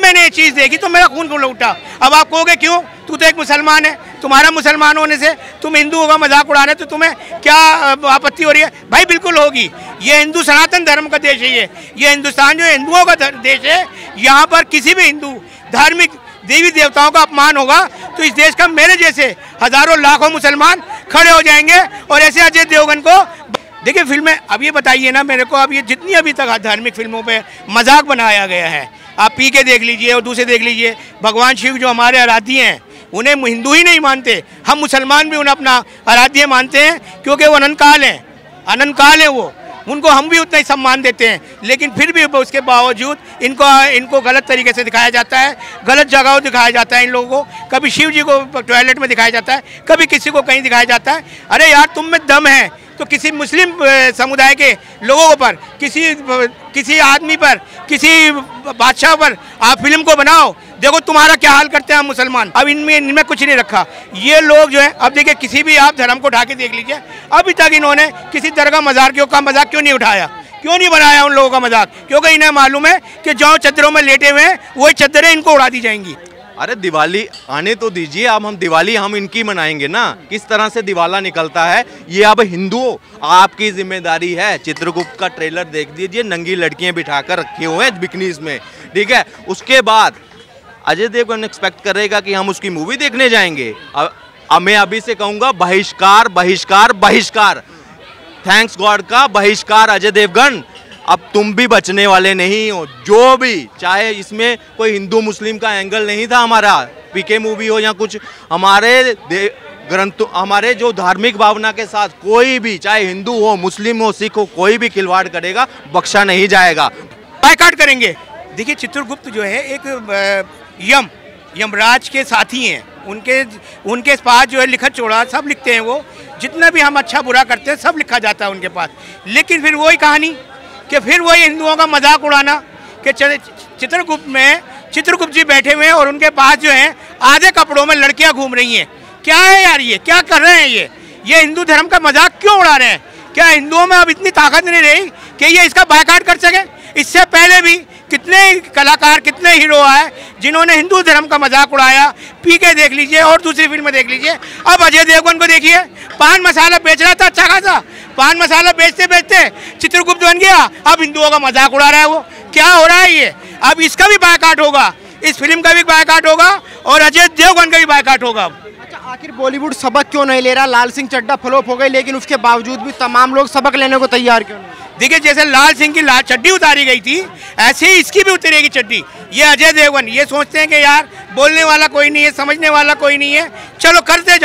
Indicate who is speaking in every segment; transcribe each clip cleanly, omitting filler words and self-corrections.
Speaker 1: मैंने ये चीज़ देखी तो मेरा खून क्यों उठा। अब आप कहोगे क्यों, तू तो एक मुसलमान है, तुम्हारा मुसलमान होने से तुम हिंदुओं का मजाक उड़ा रहे तो तुम्हें क्या आपत्ति हो रही है? भाई बिल्कुल होगी। ये हिंदू सनातन धर्म का देश है, ये हिंदुस्तान जो हिंदुओं का देश है। यहाँ पर किसी भी हिंदू धार्मिक देवी देवताओं का अपमान होगा तो इस देश का मेरे जैसे हजारों लाखों मुसलमान खड़े हो जाएंगे। और ऐसे अजय देवगन को देखिए फिल्में, अब ये बताइए ना मेरे को, अब ये जितनी अभी तक धार्मिक फिल्मों पे मजाक बनाया गया है, आप पी के देख लीजिए और दूसरे देख लीजिए। भगवान शिव जो हमारे आराध्य हैं, उन्हें हिंदू ही नहीं मानते, हम मुसलमान भी उन्हें अपना आराध्य मानते हैं, क्योंकि वो अनंतकाल हैं, अनंतकाल है वो, उनको हम भी उतना ही सम्मान देते हैं। लेकिन फिर भी उसके बावजूद इनको गलत तरीके से दिखाया जाता है, गलत जगहों दिखाया जाता है इन लोगों को। कभी शिव जी को टॉयलेट में दिखाया जाता है, कभी किसी को कहीं दिखाया जाता है। अरे यार, तुम में दम है तो किसी मुस्लिम समुदाय के लोगों पर, किसी आदमी पर, किसी बादशाह पर आप फिल्म को बनाओ, देखो तुम्हारा क्या हाल करते हैं हम मुसलमान। अब इनमें कुछ नहीं रखा ये लोग जो है। अब देखिए, किसी भी आप धर्म को उठा के देख लीजिए, अभी तक इन्होंने किसी दरगाह मज़ार का मजाक क्यों नहीं उठाया, क्यों नहीं बनाया उन लोगों का मजाक? क्योंकि इन्हें मालूम है कि जो चद्दरों में लेटे हुए हैं वही चद्दरें इनको उड़ा दी जाएंगी।
Speaker 2: अरे दिवाली आने तो दीजिए, अब हम दिवाली हम इनकी मनाएंगे ना। किस तरह से दिवाला निकलता है ये अब हिंदुओं आपकी जिम्मेदारी है। चित्रगुप्त का ट्रेलर देख दीजिए, नंगी लड़कियां बिठाकर रखे हुए हैं बिकनीज में, ठीक है। उसके बाद अजय देवगन एक्सपेक्ट करेगा कि हम उसकी मूवी देखने जाएंगे। अब मैं अभी से कहूँगा बहिष्कार बहिष्कार बहिष्कार, थैंक्स गॉड का बहिष्कार अजय देवगन। अब तुम भी बचने वाले नहीं हो, जो भी चाहे इसमें कोई हिंदू मुस्लिम का एंगल नहीं था हमारा, पीके मूवी हो या कुछ, हमारे ग्रंथों, हमारे जो धार्मिक भावना के साथ कोई भी, चाहे हिंदू हो मुस्लिम हो सिख हो, कोई भी खिलवाड़ करेगा बख्शा नहीं जाएगा,
Speaker 1: बायकॉट करेंगे। देखिए, चित्रगुप्त जो है एक यमराज के साथी हैं, उनके पास जो है लिखत चोड़ा सब लिखते हैं वो, जितना भी हम अच्छा बुरा करते हैं सब लिखा जाता है उनके पास। लेकिन फिर वही कहानी कि फिर वही हिंदुओं का मजाक उड़ाना कि चित्रगुप्त जी बैठे हुए हैं और उनके पास जो है आधे कपड़ों में लड़कियां घूम रही हैं। क्या है यार, ये क्या कर रहे हैं? ये हिंदू धर्म का मजाक क्यों उड़ा रहे हैं? क्या हिंदुओं में अब इतनी ताकत नहीं रही कि ये इसका बायकॉट कर सके? इससे पहले भी कितने कलाकार, कितने हीरो आए जिन्होंने हिंदू धर्म का मजाक उड़ाया। पीके देख लीजिए और दूसरी फिल्म देख लीजिए। अब अजय देवगन को देखिए, पान मसाला बेच रहा था अच्छा खासा, पान मसाला बेचते बेचते चित्रगुप्त बन गया, अब हिंदुओं का मजाक उड़ा रहा है वो। क्या हो रहा है ये? अब इसका भी बायकॉट होगा, इस फिल्म का भी बायकॉट होगा और अजय देवगन का भी बायकॉट होगा।
Speaker 3: अच्छा, आखिर बॉलीवुड सबक क्यों नहीं ले रहा? लाल सिंह चड्ढा फ्लॉप हो गई, लेकिन उसके बावजूद भी तमाम लोग सबक लेने को तैयार क्यों नहीं?
Speaker 1: देखिए, जैसे लाल सिंह की चड्डी उतारी गई थी, ऐसे ही इसकी भी उतरेगी चड्डी। ये अजय देवगन ये सोचते हैं कि यार बोलने वाला कोई नहीं है, समझने वाला कोई नहीं है, चलो करते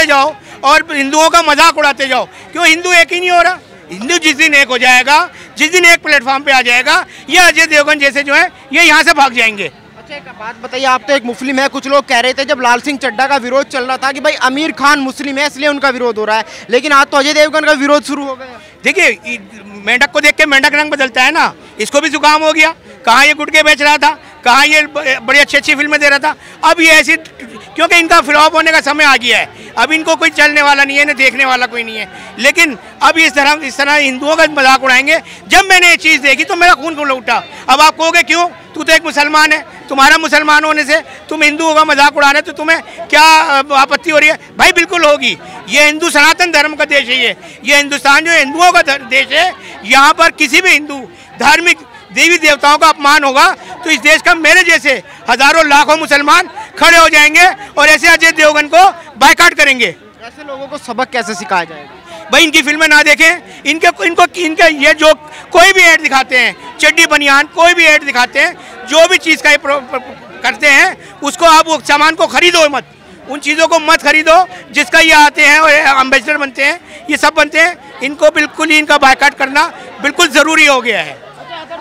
Speaker 1: जाओ और हिंदुओं का मजाक उड़ाते जाओ। क्यों हिंदू एक ही नहीं हो रहा? हिंदू जिस दिन एक हो जाएगा, जिस दिन एक प्लेटफॉर्म पे आ जाएगा, ये अजय देवगन जैसे जो है ये यहाँ से भाग जाएंगे।
Speaker 3: अच्छा, एक बात बताइए, आप तो एक मुस्लिम है, कुछ लोग कह रहे थे जब लाल सिंह चड्ढा का विरोध चल रहा था कि भाई आमिर खान मुस्लिम है इसलिए उनका विरोध हो रहा है, लेकिन आज तो अजय देवगन का विरोध शुरू हो गया। देखिए,
Speaker 1: मेंढक को देख के मेंढक रंग बदलता है ना, इसको भी जुकाम हो गया। कहाँ ये गुटके बेच रहा था, कहाँ ये बड़ी अच्छी फिल्में दे रहा था, अब ये ऐसी, क्योंकि इनका फ्लॉप होने का समय आ गया है। अब इनको कोई चलने वाला नहीं है, ना देखने वाला कोई नहीं है। लेकिन अब इस तरह हिंदुओं का मजाक उड़ाएंगे। जब मैंने ये चीज़ देखी तो मेरा खून क्यों उठा। अब आप कहोगे क्यों, तू तो एक मुसलमान है, तुम्हारा मुसलमान होने से तुम हिंदुओं का मजाक उड़ा रहे तो तुम्हें क्या आपत्ति हो रही है? भाई बिल्कुल होगी। ये हिंदू सनातन धर्म का देश है, ये हिंदुस्तान जो हिंदुओं का देश है। यहाँ पर किसी भी हिंदू धार्मिक देवी देवताओं का अपमान होगा तो इस देश का मेरे जैसे हजारों लाखों मुसलमान खड़े हो जाएंगे और ऐसे अजय देवगन को बायकॉट करेंगे।
Speaker 3: ऐसे लोगों को सबक कैसे सिखाया जाएगा?
Speaker 1: भाई इनकी फिल्में ना देखें, इनके ये जो कोई भी ऐड दिखाते हैं, चड्डी बनियान कोई भी ऐड दिखाते हैं, जो भी चीज़ का ये करते हैं उसको आप वो सामान को खरीदो मत, उन चीज़ों को मत खरीदो जिसका ये आते हैं और एम्बेसडर बनते हैं, ये सब बनते हैं। इनको बिल्कुल ही इनका बायकॉट करना बिल्कुल ज़रूरी हो गया है।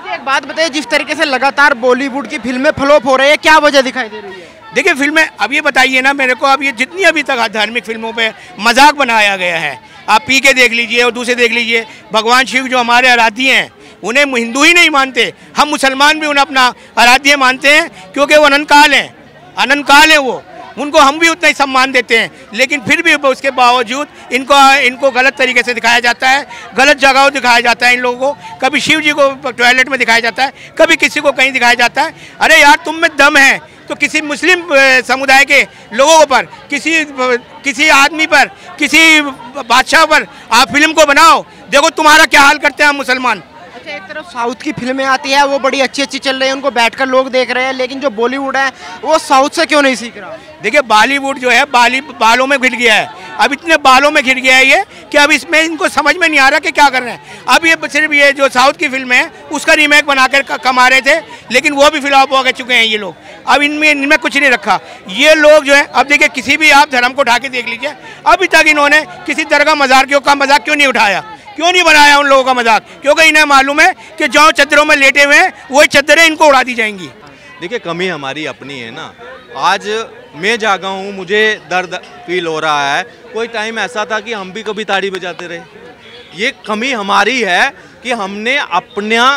Speaker 3: एक बात बताइए, जिस तरीके से लगातार बॉलीवुड की फिल्में फ्लॉप हो रही है, क्या वजह दिखाई दे रही है?
Speaker 1: देखिए, फिल्में, अब ये बताइए ना मेरे को, अब ये जितनी अभी तक धार्मिक फिल्मों पे मजाक बनाया गया है, आप पी के देख लीजिए और दूसरे देख लीजिए। भगवान शिव जो हमारे आराध्य हैं, उन्हें हिंदू ही नहीं मानते, हम मुसलमान भी उन्हें अपना आराध्य मानते हैं, क्योंकि वो अनंतकाल हैं वो, उनको हम भी उतना ही सम्मान देते हैं, लेकिन फिर भी उसके बावजूद इनको गलत तरीके से दिखाया जाता है, गलत जगहों दिखाया जाता है। इन लोगों को कभी शिव जी को टॉयलेट में दिखाया जाता है, कभी किसी को कहीं दिखाया जाता है। अरे यार, तुम में दम है तो किसी मुस्लिम समुदाय के लोगों पर, किसी आदमी पर, किसी बादशाह पर आप फिल्म को बनाओ, देखो तुम्हारा क्या हाल करते हैं हम मुसलमान।
Speaker 3: अच्छा, एक तरफ साउथ की फिल्में आती है, वो बड़ी अच्छी अच्छी चल रही है, उनको बैठकर लोग देख रहे हैं, लेकिन जो बॉलीवुड है वो साउथ से क्यों नहीं सीख रहा?
Speaker 1: देखिए, बॉलीवुड जो है बालों में घिर गया है। अब इतने बालों में घिर गया है ये कि अब इसमें इनको समझ में नहीं आ रहा कि क्या कर रहे हैं। अब ये सिर्फ ये जो साउथ की फिल्म है उसका रीमेक बनाकर कमा रहे थे, लेकिन वो भी फ्लॉप हो चुके हैं ये लोग। अब इनमें कुछ नहीं रखा ये लोग जो है। अब देखिए, किसी भी आप धर्म को उठा के देख लीजिए, अभी तक इन्होंने किसी दरगाह मज़ार का मजाक क्यों नहीं उठाया, क्यों नहीं बनाया उन लोगों का मजाक? क्योंकि इन्हें मालूम है कि जो चद्दरों में लेटे हुए हैं वही चद्दरें इनको उड़ा दी जाएंगी।
Speaker 2: देखिए, कमी हमारी अपनी है ना। आज मैं जागा हूँ, मुझे दर्द फील हो रहा है। कोई टाइम ऐसा था कि हम भी कभी ताड़ी बजाते रहे। ये कमी हमारी है कि हमने अपना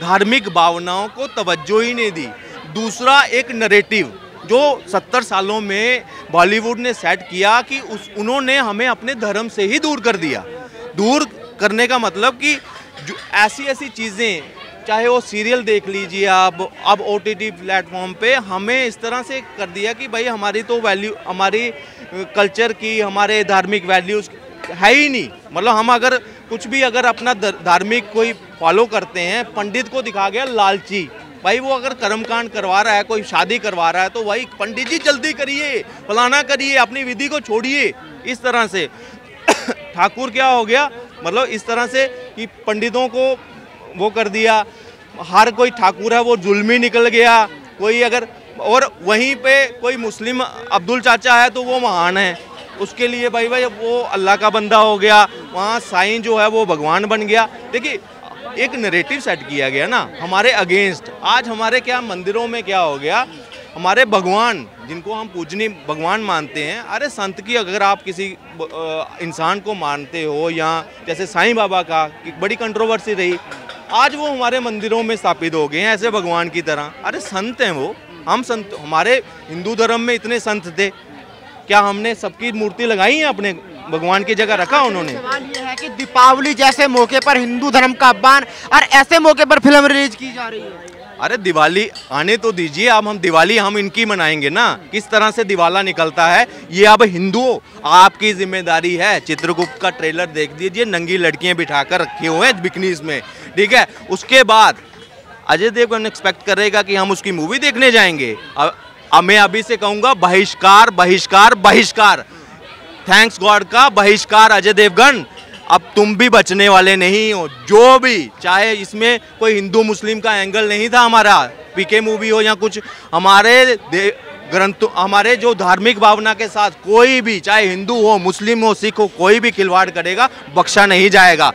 Speaker 2: धार्मिक भावनाओं को तवज्जो ही नहीं दी। दूसरा, एक नरेटिव जो 70 सालों में बॉलीवुड ने सेट किया कि उन्होंने हमें अपने धर्म से ही दूर कर दिया। दूर करने का मतलब कि जो ऐसी चीज़ें, चाहे वो सीरियल देख लीजिए आप, अब OTT प्लेटफॉर्म पे हमें इस तरह से कर दिया कि भाई हमारी तो वैल्यू, हमारी कल्चर की, हमारे धार्मिक वैल्यूज़ है ही नहीं। मतलब हम अगर कुछ भी अगर अपना धार्मिक कोई फॉलो करते हैं, पंडित को दिखा गया लालची। भाई वो अगर कर्मकांड करवा रहा है, कोई शादी करवा रहा है, तो भाई पंडित जी जल्दी करिए, फलाना करिए, अपनी विधि को छोड़िए। इस तरह से ठाकुर क्या हो गया, मतलब इस तरह से कि पंडितों को वो कर दिया। हर कोई ठाकुर है वो जुल्मी निकल गया। कोई अगर, और वहीं पे कोई मुस्लिम अब्दुल चाचा है तो वो महान है, उसके लिए भाई वो अल्लाह का बंदा हो गया। वहाँ साईं जो है वो भगवान बन गया। देखिए, एक नैरेटिव सेट किया गया ना हमारे अगेंस्ट। आज हमारे क्या मंदिरों में क्या हो गया, हमारे भगवान जिनको हम पूजनीय भगवान मानते हैं, अरे संत की अगर आप किसी इंसान को मानते हो, या जैसे साईं बाबा का बड़ी कंट्रोवर्सी रही, आज वो हमारे मंदिरों में स्थापित हो गए हैं ऐसे भगवान की तरह। अरे संत हैं वो, हम संत, हमारे हिंदू धर्म में इतने संत थे, क्या हमने सबकी मूर्ति लगाई है अपने भगवान की जगह रखा उन्होंने?
Speaker 3: सवाल ये है कि दीपावली जैसे मौके पर हिंदू धर्म का अपमान और ऐसे मौके पर फिल्म रिलीज की जा रही है।
Speaker 2: अरे दिवाली आने तो दीजिए, अब हम दिवाली हम इनकी मनाएंगे ना। किस तरह से दिवाला निकलता है ये अब हिंदुओं आपकी जिम्मेदारी है। चित्रगुप्त का ट्रेलर देख दीजिए, नंगी लड़कियां बिठाकर रखे हुए हैं बिकनीज में, ठीक है। उसके बाद अजय देवगन एक्सपेक्ट करेगा कि हम उसकी मूवी देखने जाएंगे। अब मैं अभी से कहूँगा बहिष्कार बहिष्कार बहिष्कार, थैंक्स गॉड का बहिष्कार अजय देवगन। अब तुम भी बचने वाले नहीं हो। जो भी, चाहे इसमें कोई हिंदू मुस्लिम का एंगल नहीं था हमारा, पीके मूवी हो या कुछ, हमारे ग्रंथों, हमारे जो धार्मिक भावना के साथ कोई भी, चाहे हिंदू हो, मुस्लिम हो, सिख हो, कोई भी खिलवाड़ करेगा बख्शा नहीं जाएगा।